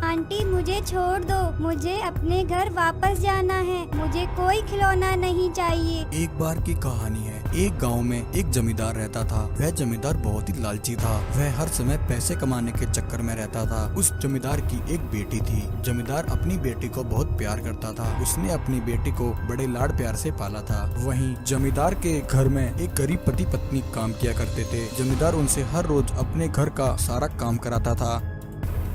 Aunty मुझे छोड़ दो, मुझे अपने घर वापस जाना है, मुझे कोई खिलौना नहीं चाहिए। एक बार की कहानी है। एक गांव में एक जमींदार रहता था। वह जमींदार बहुत ही लालची था। वह हर समय पैसे कमाने के चक्कर में रहता था। उस जमींदार की एक बेटी थी। जमींदार अपनी बेटी को बहुत प्यार करता था। उसने अपनी बेटी को बड़े लाड प्यार से पाला था। वहीं जमींदार के घर में एक गरीब पति पत्नी काम किया करते थे। जमींदार उनसे हर रोज अपने घर का सारा काम कराता था।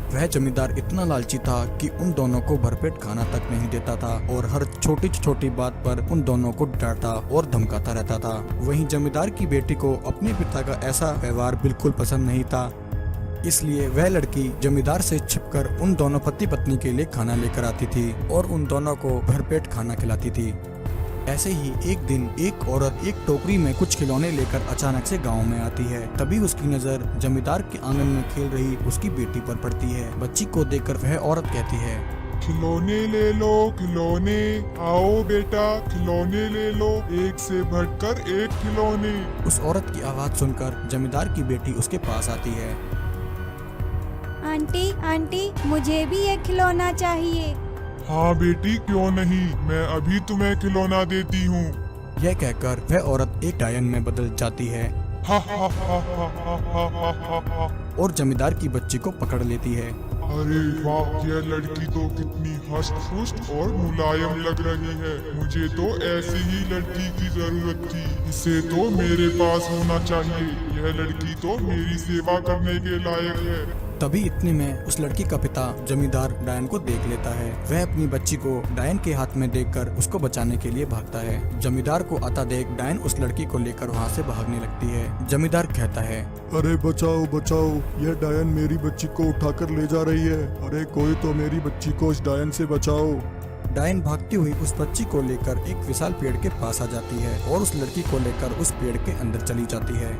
वह जमींदार इतना लालची था कि उन दोनों को भरपेट खाना तक नहीं देता था और हर छोटी छोटी बात पर उन दोनों को डांटता और धमकाता रहता था। वहीं जमींदार की बेटी को अपने पिता का ऐसा व्यवहार बिल्कुल पसंद नहीं था। इसलिए वह लड़की जमींदार से छिपकर उन दोनों पति पत्नी के लिए खाना लेकर आती थी और उन दोनों को भरपेट खाना खिलाती थी। ऐसे ही एक दिन एक औरत एक टोकरी में कुछ खिलौने लेकर अचानक से गांव में आती है। तभी उसकी नजर जमींदार के आंगन में खेल रही उसकी बेटी पर पड़ती है। बच्ची को देखकर वह औरत कहती है, खिलौने ले लो खिलौने, आओ बेटा खिलौने ले लो, एक से बढ़कर एक खिलौने। उस औरत की आवाज सुनकर जमींदार की बेटी उसके पास आती है। आंटी आंटी मुझे भी एक खिलौना चाहिए। हाँ बेटी क्यों नहीं, मैं अभी तुम्हें खिलौना देती हूँ। यह कहकर वह औरत एक डायन में बदल जाती है और जमींदार की बच्ची को पकड़ लेती है। अरे वाह, यह लड़की तो कितनी हष्ट पुष्ट और मुलायम लग रही है। मुझे तो ऐसी ही लड़की की जरूरत थी। इसे तो मेरे पास होना चाहिए। यह लड़की तो मेरी सेवा करने के लायक है। तभी इतने में उस लड़की का पिता जमींदार डायन को देख लेता है। वह अपनी बच्ची को डायन के हाथ में देखकर उसको बचाने के लिए भागता है। जमींदार को आता देख डायन उस लड़की को लेकर वहाँ से भागने लगती है। जमींदार कहता है, अरे बचाओ बचाओ, यह डायन मेरी बच्ची को उठाकर ले जा रही है। अरे कोई तो मेरी बच्ची को इस डायन से बचाओ। डायन भागती हुई उस बच्ची को लेकर एक विशाल पेड़ के पास आ जाती है और उस लड़की को लेकर उस पेड़ के अंदर चली जाती है।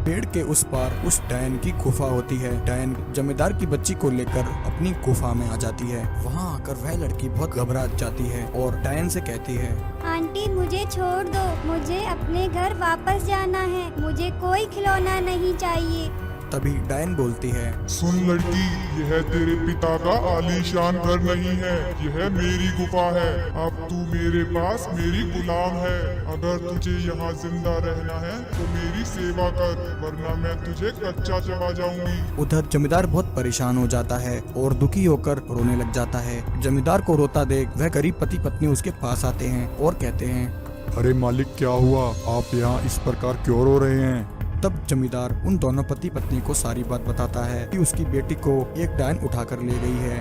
पेड़ के उस पार उस डायन की गुफा होती है। डायन जमींदार की बच्ची को लेकर अपनी गुफा में आ जाती है। वहाँ आकर वह लड़की बहुत घबरा जाती है और डायन से कहती है, आंटी मुझे छोड़ दो, मुझे अपने घर वापस जाना है, मुझे कोई खिलौना नहीं चाहिए। तभी डायन बोलती है, सुन लड़की, यह तेरे पिता का आलीशान घर नहीं है, यह मेरी गुफा है। अब तू मेरे पास मेरी गुलाम है। अगर तुझे यहाँ जिंदा रहना है तो मेरी सेवा कर, वरना मैं तुझे कच्चा चबा जाऊंगी। उधर जमींदार बहुत परेशान हो जाता है और दुखी होकर रोने लग जाता है। जमींदार को रोता देख वह गरीब पति पत्नी उसके पास आते हैं और कहते हैं, अरे मालिक क्या हुआ, आप यहाँ इस प्रकार क्यों रो रहे हैं? तब जमींदार उन दोनों पति पत्नी को सारी बात बताता है कि उसकी बेटी को एक डायन उठाकर ले गई है।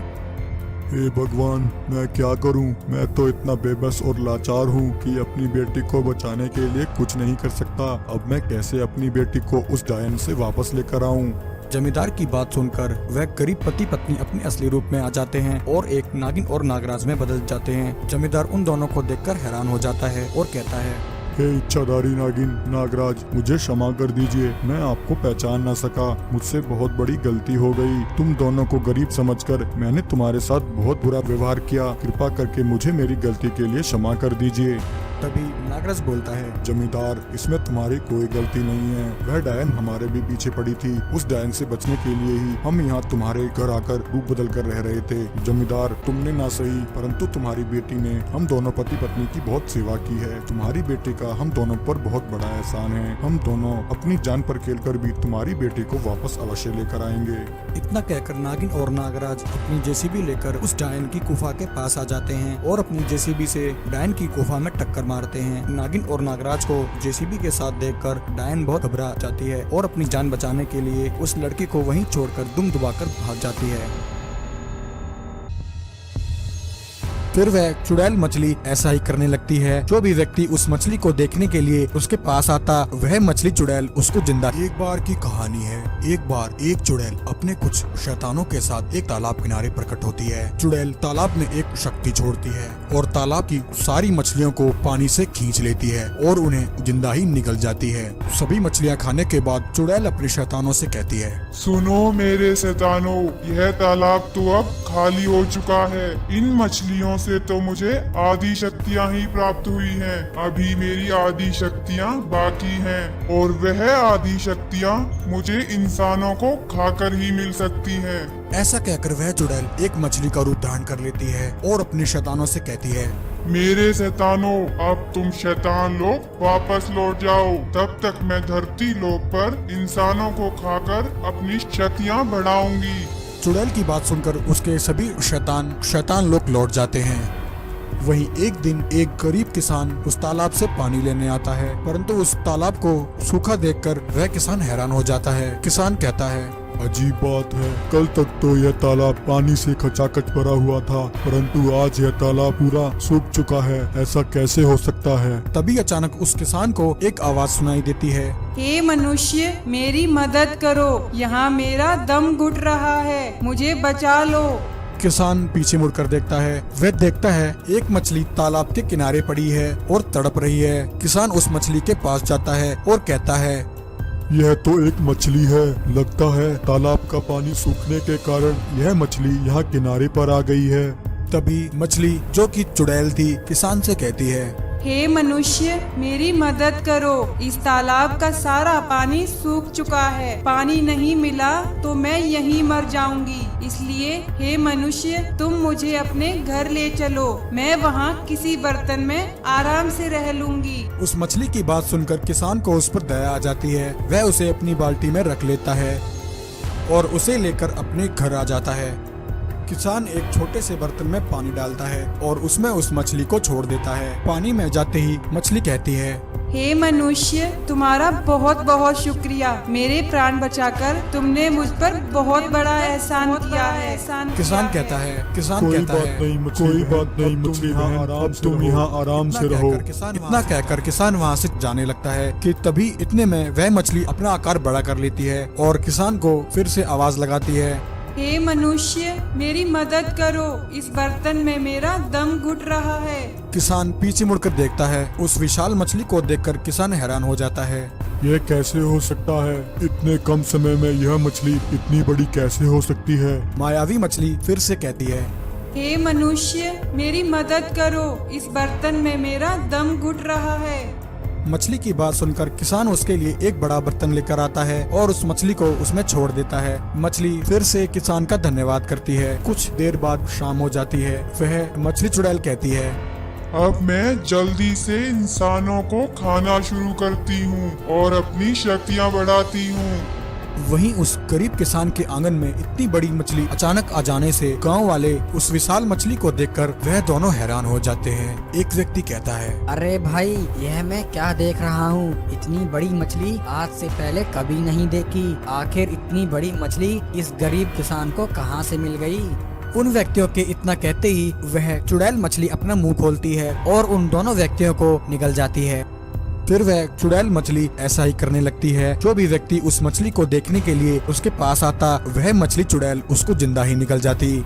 हे भगवान, मैं क्या करूं? मैं तो इतना बेबस और लाचार हूं कि अपनी बेटी को बचाने के लिए कुछ नहीं कर सकता। अब मैं कैसे अपनी बेटी को उस डायन से वापस लेकर आऊं? जमींदार की बात सुनकर वह गरीब पति पत्नी अपने असली रूप में आ जाते हैं और एक नागिन और नागराज में बदल जाते हैं। जमींदार उन दोनों को देखकर हैरान हो जाता है और कहता है, हे इच्छाधारी नागिन नागराज, मुझे क्षमा कर दीजिए। मैं आपको पहचान न सका, मुझसे बहुत बड़ी गलती हो गई। तुम दोनों को गरीब समझकर मैंने तुम्हारे साथ बहुत बुरा व्यवहार किया। कृपा करके मुझे मेरी गलती के लिए क्षमा कर दीजिए। तभी नागराज बोलता है, जमींदार, इसमें तुम्हारी कोई गलती नहीं है। वह डायन हमारे भी पीछे पड़ी थी। उस डायन से बचने के लिए ही हम यहाँ तुम्हारे घर आकर रूप बदल कर रह रहे थे। जमींदार, तुमने ना सही परंतु तुम्हारी बेटी ने हम दोनों पति पत्नी की बहुत सेवा की है। तुम्हारी बेटी का हम दोनों पर बहुत बड़ा एहसान है। हम दोनों अपनी जान पर खेलकर भी तुम्हारी बेटी को वापस अवश्य लेकर आएंगे। इतना कहकर नागिन और नागराज अपनी जेसीबी लेकर उस डायन की गुफा के पास आ जाते हैं और अपनी जेसीबी से डायन की गुफा में टक्कर मारते हैं। नागिन और नागराज को जेसीबी के साथ देखकर डायन बहुत घबरा जाती है और अपनी जान बचाने के लिए उस लड़की को वहीं छोड़कर दुम दबाकर भाग जाती है। फिर वह चुड़ैल मछली ऐसा ही करने लगती है। जो भी व्यक्ति उस मछली को देखने के लिए उसके पास आता, वह मछली चुड़ैल उसको जिंदा। एक बार की कहानी है। एक बार एक चुड़ैल अपने कुछ शैतानों के साथ एक तालाब किनारे प्रकट होती है। चुड़ैल तालाब में एक शक्ति छोड़ती है और तालाब की सारी मछलियों को पानी से खींच लेती है और उन्हें जिंदा ही निगल जाती है। सभी मछलियाँ खाने के बाद चुड़ैल अपने शैतानों से कहती है, सुनो मेरे शैतानों, यह तालाब तो अब खाली हो चुका है। इन मछलियों से तो मुझे आदि शक्तियाँ ही प्राप्त हुई हैं। अभी मेरी आदि शक्तियाँ बाकी हैं और वह आदि शक्तियाँ मुझे इंसानों को खाकर ही मिल सकती हैं। ऐसा कहकर वह चुड़ैल एक मछली का रूप धारण कर लेती है और अपने शैतानों से कहती है, मेरे शैतानों, अब तुम शैतान लोग वापस लौट जाओ। तब तक मैं धरती लोक पर इंसानों को खाकर अपनी शक्तियाँ बढ़ाऊंगी। चुड़ैल की बात सुनकर उसके सभी शैतान लोग लौट जाते हैं। वहीं एक दिन एक गरीब किसान उस तालाब से पानी लेने आता है, परंतु उस तालाब को सूखा देखकर वह किसान हैरान हो जाता है। किसान कहता है, अजीब बात है, कल तक तो यह तालाब पानी से खचाखच भरा हुआ था, परंतु आज यह तालाब पूरा सूख चुका है। ऐसा कैसे हो सकता है? तभी अचानक उस किसान को एक आवाज सुनाई देती है, हे मनुष्य, मेरी मदद करो, यहाँ मेरा दम घुट रहा है, मुझे बचा लो। किसान पीछे मुड़कर देखता है। वह देखता है एक मछली तालाब के किनारे पड़ी है और तड़प रही है। किसान उस मछली के पास जाता है और कहता है, यह तो एक मछली है। लगता है तालाब का पानी सूखने के कारण यह मछली यहाँ किनारे पर आ गई है। तभी मछली, जो कि चुड़ैल थी, किसान से कहती है, हे मनुष्य, मेरी मदद करो, इस तालाब का सारा पानी सूख चुका है, पानी नहीं मिला तो मैं यहीं मर जाऊंगी, इसलिए हे मनुष्य, तुम मुझे अपने घर ले चलो, मैं वहाँ किसी बर्तन में आराम से रह लूंगी। उस मछली की बात सुनकर किसान को उस पर दया आ जाती है। वह उसे अपनी बाल्टी में रख लेता है और उसे लेकर अपने घर आ जाता है। किसान एक छोटे से बर्तन में पानी डालता है और उसमें उस मछली को छोड़ देता है। पानी में जाते ही मछली कहती है, हे मनुष्य, तुम्हारा बहुत बहुत शुक्रिया, मेरे प्राण बचाकर तुमने मुझ पर बहुत बड़ा एहसान किया है। किसान कहता है, कोई बात नहीं मछली बहन, तुम यहाँ आराम से रहो। इतना कहकर किसान वहाँ से जाने लगता है कि तभी इतने में वह मछली अपना आकार बड़ा कर लेती है और किसान को फिर से आवाज लगाती है, हे मनुष्य, मेरी मदद करो, इस बर्तन में मेरा दम घुट रहा है। किसान पीछे मुड़कर देखता है। उस विशाल मछली को देखकर किसान हैरान हो जाता है। यह कैसे हो सकता है? इतने कम समय में यह मछली इतनी बड़ी कैसे हो सकती है? मायावी मछली फिर से कहती है, हे मनुष्य, मेरी मदद करो, इस बर्तन में मेरा दम घुट रहा है। मछली की बात सुनकर किसान उसके लिए एक बड़ा बर्तन लेकर आता है और उस मछली को उसमें छोड़ देता है। मछली फिर से किसान का धन्यवाद करती है। कुछ देर बाद शाम हो जाती है। वह मछली चुड़ैल कहती है, अब मैं जल्दी से इंसानों को खाना शुरू करती हूँ और अपनी शक्तियाँ बढ़ाती हूँ। वहीं उस गरीब किसान के आंगन में इतनी बड़ी मछली अचानक आ जाने से गांव वाले उस विशाल मछली को देखकर वह दोनों हैरान हो जाते हैं। एक व्यक्ति कहता है, अरे भाई, यह मैं क्या देख रहा हूँ? इतनी बड़ी मछली आज से पहले कभी नहीं देखी। आखिर इतनी बड़ी मछली इस गरीब किसान को कहाँ से मिल गई? उन व्यक्तियों के इतना कहते ही वह चुड़ैल मछली अपना मुंह खोलती है और उन दोनों व्यक्तियों को निगल जाती है। फिर वह चुड़ैल मछली ऐसा ही करने लगती है। जो भी व्यक्ति उस मछली को देखने के लिए उसके पास आता, वह मछली चुड़ैल उसको जिंदा ही निगल जाती।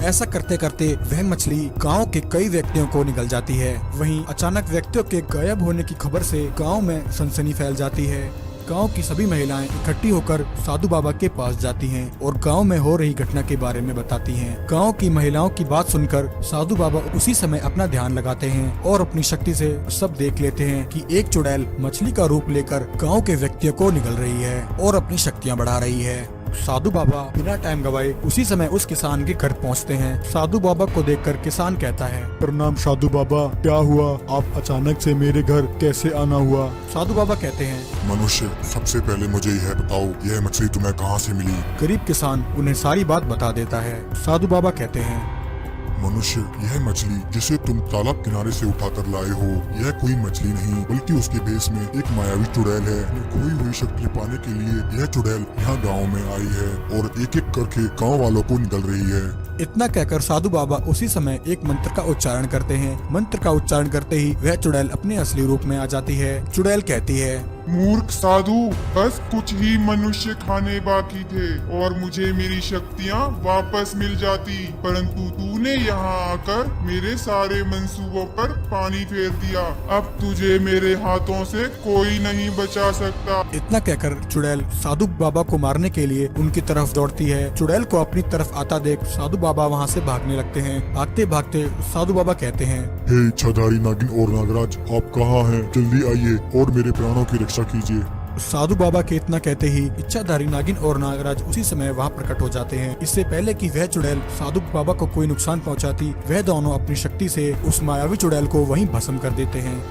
ऐसा करते करते वह मछली गांव के कई व्यक्तियों को निगल जाती है। वहीं अचानक व्यक्तियों के गायब होने की खबर से गांव में सनसनी फैल जाती है। गांव की सभी महिलाएं इकट्ठी होकर साधु बाबा के पास जाती हैं और गांव में हो रही घटना के बारे में बताती हैं। गांव की महिलाओं की बात सुनकर साधु बाबा उसी समय अपना ध्यान लगाते हैं और अपनी शक्ति से सब देख लेते हैं कि एक चुड़ैल मछली का रूप लेकर गांव के व्यक्तियों को निगल रही है और अपनी शक्तियाँ बढ़ा रही है। साधु बाबा बिना टाइम गवाए उसी समय उस किसान के घर पहुंचते हैं। साधु बाबा को देखकर किसान कहता है, प्रणाम साधु बाबा, क्या हुआ? आप अचानक से मेरे घर कैसे आना हुआ? साधु बाबा कहते हैं, मनुष्य, सबसे पहले मुझे यह बताओ, यह मछली तुम्हें कहाँ से मिली? गरीब किसान उन्हें सारी बात बता देता है। साधु बाबा कहते हैं, मनुष्य, यह मछली जिसे तुम तालाब किनारे से उठाकर लाए हो, यह कोई मछली नहीं बल्कि उसके भेष में एक मायावी चुड़ैल है। खोई हुई शक्ति पाने के लिए यह चुड़ैल यहाँ गांव में आई है और एक एक करके गांव वालों को निगल रही है। इतना कहकर साधु बाबा उसी समय एक मंत्र का उच्चारण करते हैं। मंत्र का उच्चारण करते ही वह चुड़ैल अपने असली रूप में आ जाती है। चुड़ैल कहती है, मूर्ख साधु, बस कुछ ही मनुष्य खाने बाकी थे और मुझे मेरी शक्तियाँ वापस मिल जाती, परंतु तूने यहाँ आकर मेरे सारे मंसूबों पर पानी फेर दिया। अब तुझे मेरे हाथों से कोई नहीं बचा सकता। इतना कहकर चुड़ैल साधु बाबा को मारने के लिए उनकी तरफ दौड़ती है। चुड़ैल को अपनी तरफ आता देख साधु बाबा वहाँ से भागने लगते हैं। भागते भागते साधु बाबा कहते हैं, हे इच्छाधारी नागिन और नागराज, आप कहाँ हैं? जल्दी आइए और मेरे प्राणों की रक्षा कीजिए। साधु बाबा के इतना कहते ही इच्छाधारी नागिन और नागराज उसी समय वहाँ प्रकट हो जाते हैं। इससे पहले कि वह चुड़ैल साधु बाबा को कोई नुकसान पहुँचाती, वह दोनों अपनी शक्ति से उस मायावी चुड़ैल को वहीं भस्म कर देते हैं।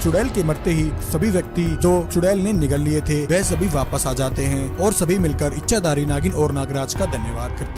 चुड़ैल के मरते ही सभी व्यक्ति जो चुड़ैल ने निगल लिए थे वह सभी वापस आ जाते हैं और सभी मिलकर इच्छाधारी नागिन और नागराज का धन्यवाद करते हैं।